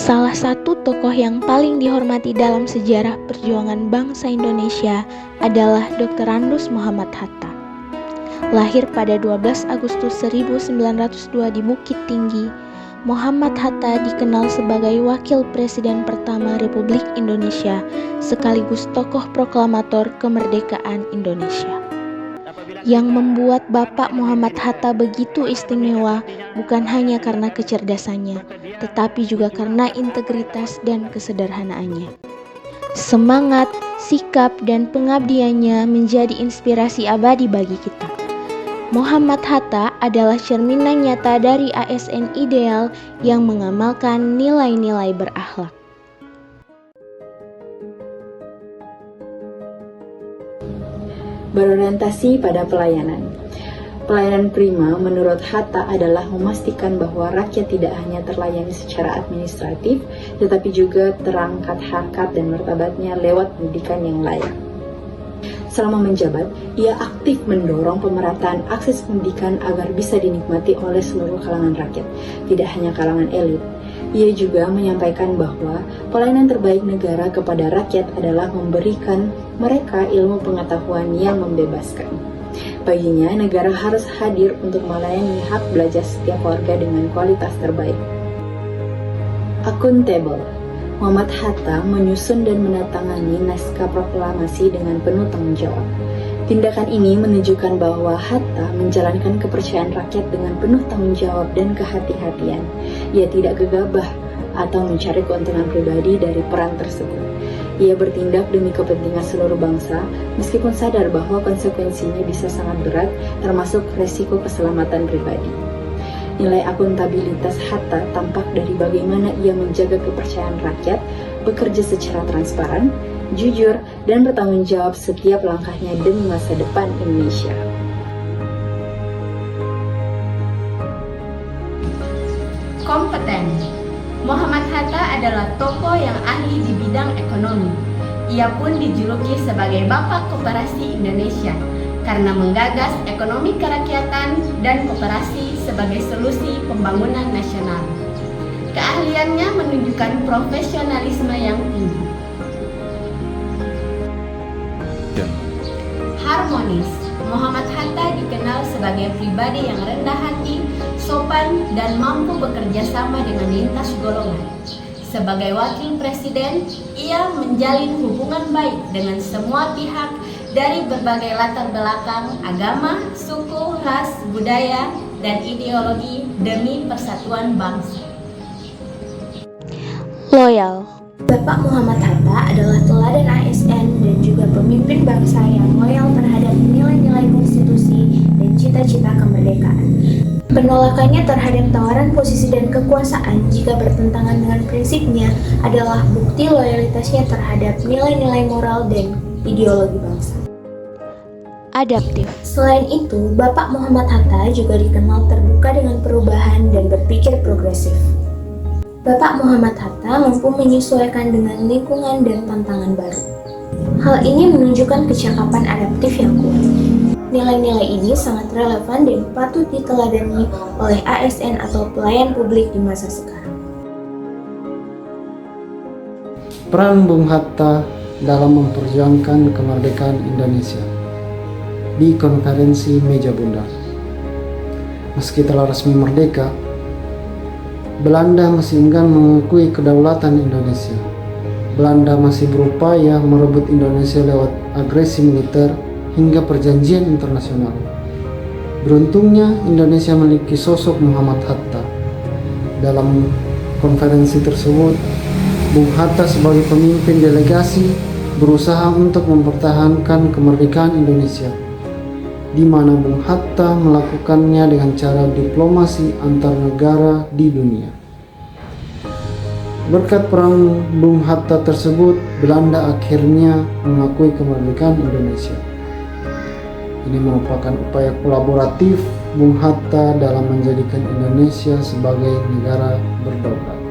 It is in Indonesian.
Salah satu tokoh yang paling dihormati dalam sejarah perjuangan bangsa Indonesia adalah Dr. Andus Muhammad Hatta. Lahir pada 12 Agustus 1902 di Bukit Tinggi, Muhammad Hatta dikenal sebagai Wakil Presiden pertama Republik Indonesia sekaligus tokoh proklamator kemerdekaan Indonesia. Yang membuat Bapak Muhammad Hatta begitu istimewa bukan hanya karena kecerdasannya, tetapi juga karena integritas dan kesederhanaannya. Semangat, sikap, dan pengabdiannya menjadi inspirasi abadi bagi kita. Muhammad Hatta adalah cerminan nyata dari ASN ideal yang mengamalkan nilai-nilai berakhlak. Berorientasi pada pelayanan. Pelayanan prima menurut Hatta adalah memastikan bahwa rakyat tidak hanya terlayani secara administratif, tetapi juga terangkat harkat dan martabatnya lewat pendidikan yang layak. Selama menjabat, ia aktif mendorong pemerataan akses pendidikan agar bisa dinikmati oleh seluruh kalangan rakyat, tidak hanya kalangan elit. Ia juga menyampaikan bahwa pelayanan terbaik negara kepada rakyat adalah memberikan mereka ilmu pengetahuan yang membebaskan. Baginya, negara harus hadir untuk melayani hak belajar setiap warga dengan kualitas terbaik. Akuntabel. Muhammad Hatta menyusun dan menandatangani naskah proklamasi dengan penuh tanggung jawab. Tindakan ini menunjukkan bahwa Hatta menjalankan kepercayaan rakyat dengan penuh tanggung jawab dan kehati-hatian. Ia tidak gegabah atau mencari keuntungan pribadi dari peran tersebut. Ia bertindak demi kepentingan seluruh bangsa, meskipun sadar bahwa konsekuensinya bisa sangat berat, termasuk resiko keselamatan pribadi. Nilai akuntabilitas Hatta tampak dari bagaimana ia menjaga kepercayaan rakyat, bekerja secara transparan, jujur, dan bertanggung jawab setiap langkahnya demi masa depan Indonesia. Kompeten. Muhammad Hatta adalah tokoh yang ahli di bidang ekonomi. Ia pun dijuluki sebagai Bapak Koperasi Indonesia karena menggagas ekonomi kerakyatan dan koperasi sebagai solusi pembangunan nasional. Keahliannya menunjukkan profesionalisme yang tinggi. Harmonis. Muhammad Hatta dikenal sebagai pribadi yang rendah hati, sopan, dan mampu bekerja sama dengan lintas golongan. Sebagai wakil presiden, ia menjalin hubungan baik dengan semua pihak dari berbagai latar belakang, agama, suku, ras, budaya, dan ideologi demi persatuan bangsa. Loyal. Bapak Muhammad Hatta adalah teladan ASN dan juga pemimpin bangsa yang loyal terhadap nilai-nilai konstitusi dan cita-cita kemerdekaan. Penolakannya terhadap tawaran posisi dan kekuasaan jika bertentangan dengan prinsipnya adalah bukti loyalitasnya terhadap nilai-nilai moral dan ideologi bangsa. Adaptif. Selain itu, Bapak Muhammad Hatta juga dikenal terbuka dengan perubahan dan berpikir progresif. Bapak Muhammad Hatta mampu menyesuaikan dengan lingkungan dan tantangan baru. Hal ini menunjukkan kecakapan adaptif yang kuat. Nilai-nilai ini sangat relevan dan patut diteladani oleh ASN atau pelayan publik di masa sekarang. Peran Bung Hatta dalam memperjuangkan kemerdekaan Indonesia di konferensi Meja Bundar. Meski telah resmi merdeka, Belanda masih enggan mengakui kedaulatan Indonesia. Belanda masih berupaya merebut Indonesia lewat agresi militer hingga perjanjian internasional. Beruntungnya Indonesia memiliki sosok Muhammad Hatta. Dalam konferensi tersebut, Bung Hatta sebagai pemimpin delegasi berusaha untuk mempertahankan kemerdekaan Indonesia, di mana Bung Hatta melakukannya dengan cara diplomasi antar negara di dunia. Berkat peran Bung Hatta tersebut, Belanda akhirnya mengakui kemerdekaan Indonesia. Ini merupakan upaya kolaboratif Bung Hatta dalam menjadikan Indonesia sebagai negara berdaulat.